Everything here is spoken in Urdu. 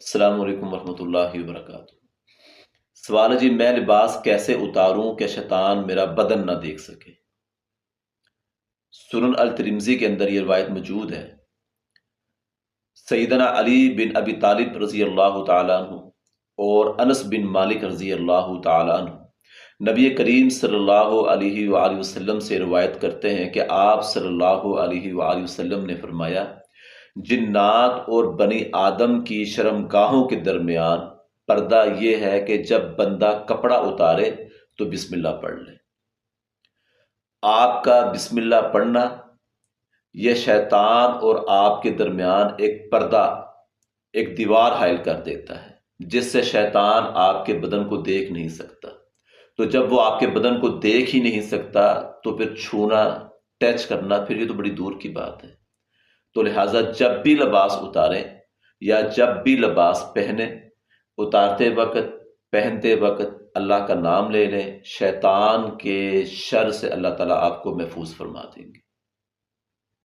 السلام علیکم ورحمۃ اللہ وبرکاتہ۔ سوال ہے جی، میں لباس کیسے اتاروں کہ شیطان میرا بدن نہ دیکھ سکے؟ سنن الترمذی کے اندر یہ روایت موجود ہے۔ سیدنا علی بن ابی طالب رضی اللہ تعالیٰ عنہ اور انس بن مالک رضی اللہ تعالیٰ عنہ نبی کریم صلی اللہ علیہ وآلہ وسلم سے روایت کرتے ہیں کہ آپ صلی اللہ علیہ وآلہ وسلم نے فرمایا، جنات اور بنی آدم کی شرمگاہوں کے درمیان پردہ یہ ہے کہ جب بندہ کپڑا اتارے تو بسم اللہ پڑھ لے۔ آپ کا بسم اللہ پڑھنا یہ شیطان اور آپ کے درمیان ایک پردہ، ایک دیوار حائل کر دیتا ہے، جس سے شیطان آپ کے بدن کو دیکھ نہیں سکتا۔ تو جب وہ آپ کے بدن کو دیکھ ہی نہیں سکتا تو پھر چھونا، ٹچ کرنا، پھر یہ تو بڑی دور کی بات ہے۔ تو لہٰذا جب بھی لباس اتاریں یا جب بھی لباس پہنیں، اتارتے وقت، پہنتے وقت اللہ کا نام لے لیں، شیطان کے شر سے اللہ تعالیٰ آپ کو محفوظ فرما دیں گے۔